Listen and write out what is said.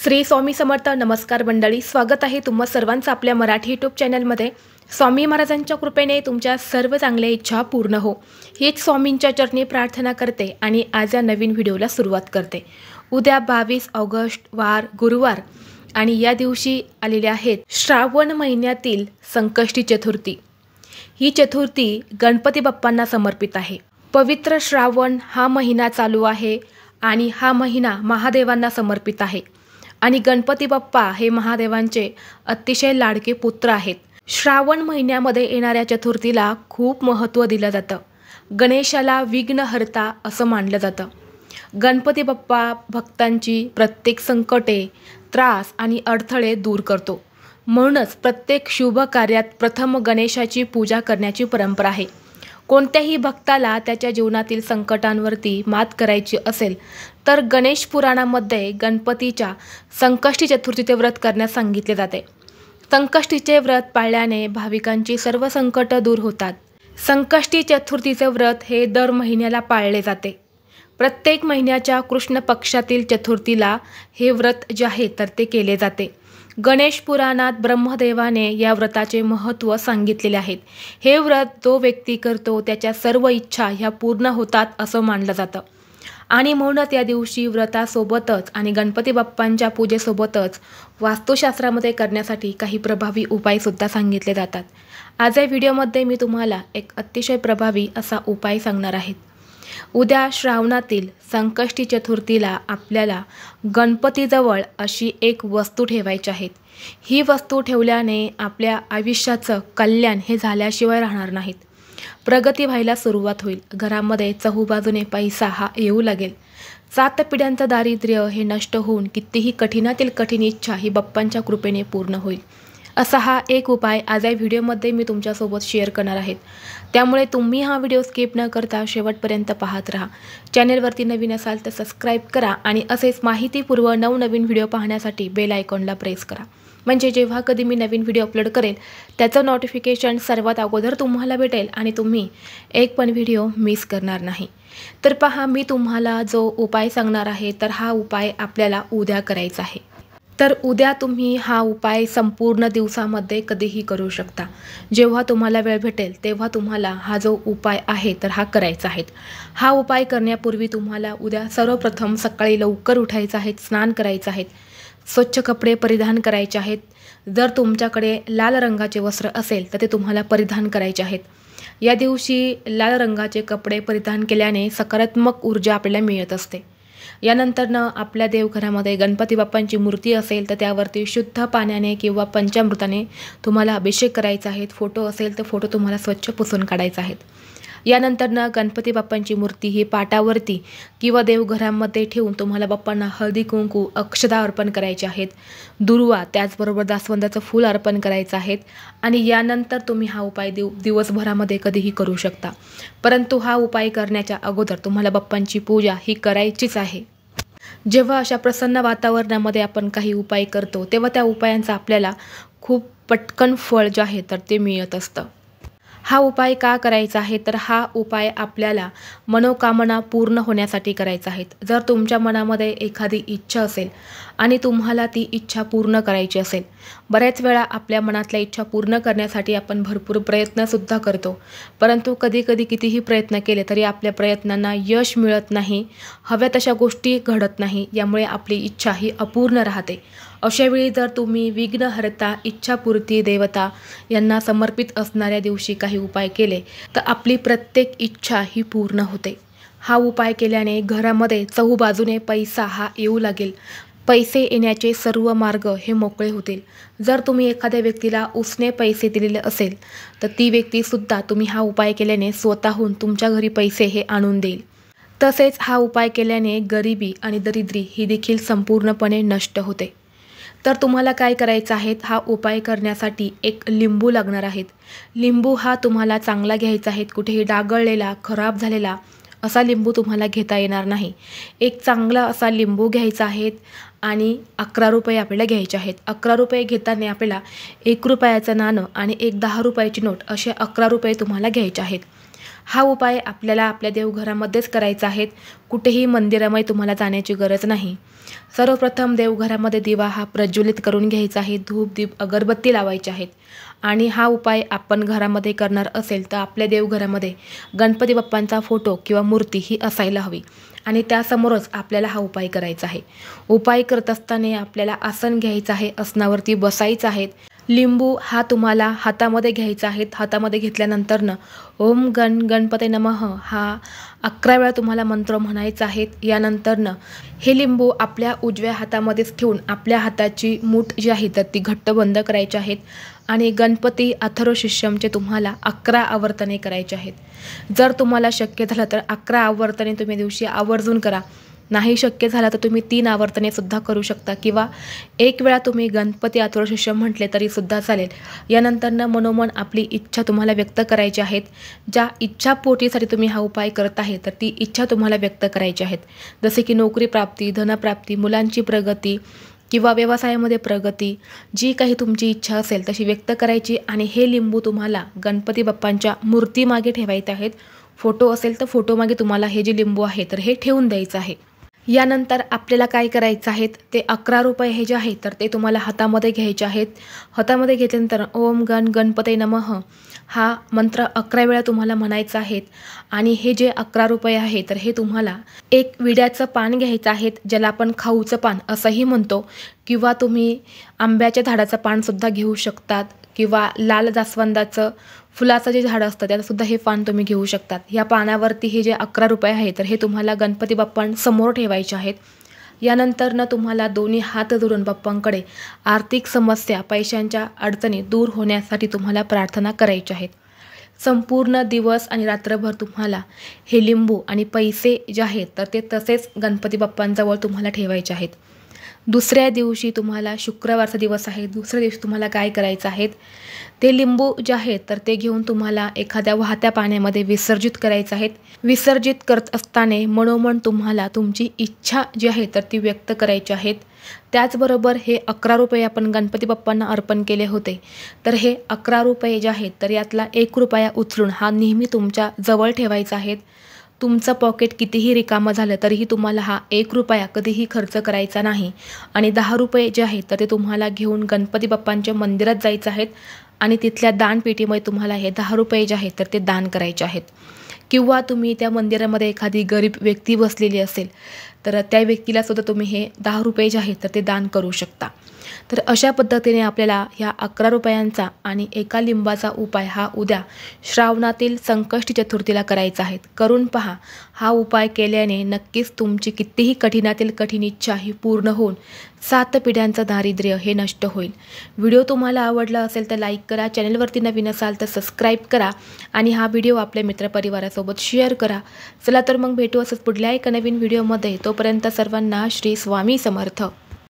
श्री स्वामी समर्थ. नमस्कार मंडळी, स्वागत आहे तुम्हा सर्वांचं आपल्या मराठी यूट्यूब चॅनलमध्ये. स्वामी महाराजांच्या कृपेने तुमच्या सर्व चांगल्या इच्छा पूर्ण हो, हीच स्वामींच्या चरणी प्रार्थना करते आणि आज या नवीन व्हिडिओला सुरुवात करते. उद्या 22 ऑगस्ट वार गुरुवार आणि या दिवशी आलेले आहेत श्रावण महिन्यातील संकष्टी चतुर्थी. ही चतुर्थी गणपती बाप्पांना समर्पित आहे. पवित्र श्रावण हा महिना चालू आहे आणि हा महिना महादेवांना समर्पित आहे आणि गणपती बाप्पा हे महादेवांचे अतिशय लाडके पुत्र आहेत. श्रावण महिन्यामध्ये येणाऱ्या चतुर्थीला खूप महत्त्व दिलं जातं. गणेशाला विघ्नहर्ता असं मानलं जातं. गणपती बाप्पा भक्तांची प्रत्येक संकटे, त्रास आणि अडथळे दूर करतो. म्हणूनच प्रत्येक शुभ कार्यात प्रथम गणेशाची पूजा करण्याची परंपरा आहे. कोणत्याही भक्ताला त्याच्या जीवनातील संकटांवरती मात करायची असेल तर गणेश पुराणामध्ये गणपतीच्या संकष्टी चतुर्थीचे व्रत करण्यास सांगितले जाते. संकष्टीचे व्रत पाळल्याने भाविकांची सर्व संकट दूर होतात. संकष्टी चतुर्थीचे व्रत हे दर महिन्याला पाळले जाते. प्रत्येक महिन्याच्या कृष्ण पक्षातील चतुर्थीला हे व्रत जे आहे तर ते केले जाते. गणेश पुराणात ब्रह्मदेवाने या व्रताचे महत्त्व सांगितलेले आहेत. हे व्रत जो व्यक्ती करतो त्याच्या सर्व इच्छा ह्या पूर्ण होतात असं मानलं जातं आणि म्हणूनच या दिवशी व्रतासोबतच आणि गणपती बाप्पांच्या पूजेसोबतच वास्तुशास्त्रामध्ये करण्यासाठी काही प्रभावी उपायसुद्धा सांगितले जातात. आज या व्हिडिओमध्ये मी तुम्हाला एक अतिशय प्रभावी असा उपाय सांगणार आहे. उद्या श्रावणातील संकष्टी चतुर्थीला आपल्याला गणपतीजवळ अशी एक वस्तू ठेवायची आहे. ही वस्तू ठेवल्याने आपल्या आयुष्याचं कल्याण हे झाल्याशिवाय राहणार नाहीत. प्रगती व्हायला सुरुवात होईल. घरामध्ये चहूबाजूने पैसा हा येऊ लागेल. 7 पिढ्यांचं दारिद्र्य हे नष्ट होऊन कितीही कठीणातील कठीण इच्छा ही बाप्पांच्या कृपेने पूर्ण होईल. असा हा एक उपाय आज या व्हिडिओमध्ये मी तुमच्यासोबत शेअर करणार आहे. त्यामुळे तुम्ही हा व्हिडिओ स्किप न करता शेवटपर्यंत पाहत राहा. चॅनेलवरती नवीन असाल तर सबस्क्राईब करा आणि असेच माहितीपूर्व नवनवीन व्हिडिओ पाहण्यासाठी बेल आयकॉनला प्रेस करा. म्हणजे जेव्हा कधी मी नवीन व्हिडिओ अपलोड करेल त्याचं नोटिफिकेशन सर्वात अगोदर तुम्हाला भेटेल आणि तुम्ही एक पण व्हिडिओ मिस करणार नाही. तर पहा, मी तुम्हाला जो उपाय सांगणार आहे तर हा उपाय आपल्याला उद्या करायचा आहे. तर उद्या तुम्ही हा उपाय संपूर्ण दिवसामध्ये कधीही करू शकता. जेव्हा तुम्हाला वेळ भेटेल तेव्हा तुम्हाला हा जो उपाय आहे तर हा करायचा आहे. हा उपाय करण्यापूर्वी तुम्हाला उद्या सर्वप्रथम सकाळी लवकर उठायचं आहे, स्नान करायचं आहे, स्वच्छ कपडे परिधान करायचे आहेत. जर तुमच्याकडे लाल रंगाचे वस्त्र असेल तर ते तुम्हाला परिधान करायचे आहेत. या दिवशी लाल रंगाचे कपडे परिधान केल्याने सकारात्मक ऊर्जा आपल्याला मिळत असते. यानंतरनं आपल्या देवघरामध्ये गणपती बाप्पांची मूर्ती असेल तर त्यावरती शुद्ध पाण्याने किंवा पंचामृताने तुम्हाला अभिषेक करायचा आहे. फोटो असेल तर फोटो तुम्हाला स्वच्छ पुसून काढायचा आहे. यानंतरनं गणपती बाप्पांची मूर्ती ही पाटावरती किंवा देवघरामध्ये ठेवून तुम्हाला बाप्पांना हळदी कुंकू अक्षदा अर्पण करायचे आहेत, दुर्वा त्याचबरोबर जास्वंदाचं फूल अर्पण करायचं आहे आणि यानंतर तुम्ही हा उपाय दिवसभरामध्ये कधीही करू शकता. परंतु हा उपाय करण्याच्या अगोदर तुम्हाला बाप्पांची पूजा ही करायचीच आहे. जेव्हा अशा प्रसन्न वातावरणामध्ये आपण काही उपाय करतो तेव्हा त्या उपायांचा आपल्याला खूप पटकन फळ जे आहे तर ते मिळत असतं. हा उपाय का करायचा आहे तर हा उपाय आपल्याला मनोकामना पूर्ण होण्यासाठी करायचा आहे. जर तुमच्या मनामध्ये एखादी इच्छा असेल आणि तुम्हाला ती इच्छा पूर्ण करायची असेल, बऱ्याच वेळा आपल्या मनातल्या इच्छा पूर्ण करण्यासाठी आपण भरपूर प्रयत्नसुद्धा करतो, परंतु कधीकधी कितीही प्रयत्न केले तरी आपल्या प्रयत्नांना यश मिळत नाही, हव्या तशा गोष्टी घडत नाही. यामुळे आपली इच्छा ही अपूर्ण राहते. अशावेळी जर तुम्ही विघ्नहर्ता, इच्छापूर्ती देवता यांना समर्पित असणाऱ्या दिवशी काही उपाय केले तर आपली प्रत्येक इच्छा ही पूर्ण होते. हा उपाय केल्याने घरामध्ये चहूबाजूने पैसा हा येऊ लागेल. पैसे येण्याचे सर्व मार्ग हे मोकळे होतील. जर तुम्ही एखाद्या व्यक्तीला उसने पैसे दिलेले असेल तर ती व्यक्तीसुद्धा तुम्ही हा उपाय केल्याने स्वतःहून तुमच्या घरी पैसे हे आणून देईल. तसेच हा उपाय केल्याने गरिबी आणि दरिद्री ही देखील संपूर्णपणे नष्ट होते. तर तुम्हाला काय करायचं आहे, हा उपाय करण्यासाठी एक लिंबू लागणार आहेत. लिंबू हा तुम्हाला चांगला घ्यायचा आहे. कुठेही डागळलेला, खराब झालेला असा लिंबू तुम्हाला घेता येणार नाही. एक चांगला असा लिंबू घ्यायचा आहे आणि 11 रुपये आपल्याला घ्यायचे आहेत. 11 रुपये घेताना आपल्याला 1 रुपयाचं नाणं आणि एक 10 रुपयाची नोट असे 11 रुपये तुम्हाला घ्यायचे आहेत. हा उपाय आपल्याला आपल्या देवघरामध्येच करायचा आहे, कुठेही मंदिरामध्ये तुम्हाला जाण्याची गरज नाही। सर्वप्रथम देवघरामध्ये दिवा हा प्रज्वलित करून घ्यायचा आहे, धूप दीप अगरबत्ती लावायची आहेत आणि हा उपाय आपण घरामध्ये करणार असेल तर आपल्या देवघरामध्ये गणपती बाप्पांचा फोटो किंवा मूर्ती ही असायला हवी आणि त्यासमोरच आपल्याला हा उपाय करायचा आहे। उपाय करत असताना आपल्याला आसन घ्यायचं आहे, आसनावरती बसायचं आहे। लिंबू हा तुम्हाला हातामध्ये घ्यायचा आहे। हातामध्ये घेतल्यानंतरनं ओम गणपते नमः हा 11 वेळा तुम्हाला मंत्र म्हणायचा आहे। यानंतरनं हे लिंबू आपल्या उजव्या हातामध्येच ठेवून आपल्या हाताची मूठ जी आहे तर ती घट्ट बंद करायची आहेत आणि गणपती अथर्व शीर्षमचे तुम्हाला 11 आवर्तने करायचे आहेत। जर तुम्हाला शक्य झालं तर 11 आवर्तने तुम्ही दिवशी आवर्जून करा, नाही शक्य झालं तर तुम्ही 3 आवर्तने सुद्धा करू शकता किंवा एक वेळा तुम्ही गणपती अथर्व शीर्षम म्हटले तरी सुद्धा चालेल। यानंतरनं मनोमन आपली इच्छा तुम्हाला व्यक्त करायची आहेत। ज्या इच्छापोटीसाठी तुम्ही हा उपाय करत आहे तर ती इच्छा तुम्हाला व्यक्त करायची आहेत, जसे की नोकरी प्राप्ती, धनप्राप्ती, मुलांची प्रगती किंवा व्यवसायामध्ये प्रगती, जी काही तुमची इच्छा असेल तशी व्यक्त करायची आणि हे लिंबू तुम्हाला गणपती बाप्पांच्या मूर्तीमागे ठेवायचे आहेत। फोटो असेल तर फोटोमागे तुम्हाला हे जे लिंबू आहे तर हे ठेवून द्यायचं आहे। यानंतर आपल्याला काय करायचं आहे ते 11 रुपये हे जे आहे तर ते तुम्हाला हातामध्ये घ्यायचे आहेत। हातामध्ये घेतल्यानंतर ओम गणपते नमः हा मंत्र 11 वेळा तुम्हाला म्हणायचा आहे आणि हे जे 11 रुपये आहे तर हे तुम्हाला एक विड्याचं पान घ्यायचं आहे, ज्याला आपण खाऊचं पान असंही म्हणतो, किंवा तुम्ही आंब्याच्या झाडाचं पानसुद्धा घेऊ शकतात किंवा लाल जास्वंदाचं फुलाचं जे झाड असतं त्याचंसुद्धा हे पान तुम्ही घेऊ शकतात। या पानावरती हे जे 11 रुपये आहे तर हे तुम्हाला गणपती बाप्पांसमोर ठेवायचे आहेत। यानंतरनं तुम्हाला दोन्ही हात जोडून बाप्पांकडे आर्थिक समस्या, पैशांच्या अडचणी दूर होण्यासाठी तुम्हाला प्रार्थना करायची आहेत। संपूर्ण दिवस आणि रात्रभर तुम्हाला हे लिंबू आणि पैसे जे आहेत तर ते तसेच गणपती बाप्पांजवळ तुम्हाला ठेवायचे आहेत। दुसऱ्या दिवशी तुम्हाला शुक्रवारचा दिवस आहे, दुसऱ्या दिवशी तुम्हाला काय करायचं आहे ते लिंबू जे आहेत तर ते घेऊन तुम्हाला एखाद्या वाहत्या पाण्यामध्ये विसर्जित करायचं आहे। विसर्जित करत असताना मनोमन तुम्हाला तुमची इच्छा जी आहे तर ती व्यक्त करायची आहेत। त्याचबरोबर हे 11 रुपये आपण गणपती बाप्पांना अर्पण केले होते तर हे 11 रुपये जे आहेत तर यातला 1 रुपया उचलून हा नेहमी तुमच्या जवळ ठेवायचा आहे। तुमचं पॉकेट कितीही रिकामं झालं तरीही तुम्हाला हा 1 रुपया कधीही खर्च करायचा नाही आणि 10 रुपये जे आहेत तर ते तुम्हाला घेऊन गणपती बाप्पांच्या मंदिरात जायचं आहे आणि तिथल्या दानपेटीमध्ये तुम्हाला हे 10 रुपये जे आहेत तर ते दान करायचे आहेत। किंवा तुम्ही त्या मंदिरामध्ये एखादी गरीब व्यक्ती बसलेली असेल तर त्या व्यक्तीला सुद्धा तुम्ही हे 10 रुपये जे आहेत तर ते दान करू शकता। तर अशा पद्धतीने आपल्याला ह्या 11 रुपयांचा आणि एका लिंबाचा उपाय हा उद्या श्रावणातील संकष्टी चतुर्थीला करायचा आहे। करून पहा, हा उपाय केल्याने नक्कीच तुमची कितीही कठीणातील कठीण इच्छा ही पूर्ण होऊन 7 पिढ्यांचं दारिद्र्य हे नष्ट होईल। व्हिडिओ तुम्हाला आवडला असेल तर लाईक करा, चॅनलवरती नवीन असाल तर सबस्क्राईब करा आणि हा व्हिडिओ आपल्या मित्रपरिवारासोबत शेअर करा। चला तर मग भेटू असंच पुढल्या एका नवीन व्हिडिओमध्ये। तोपर्यंत सर्वांना श्री स्वामी समर्थ।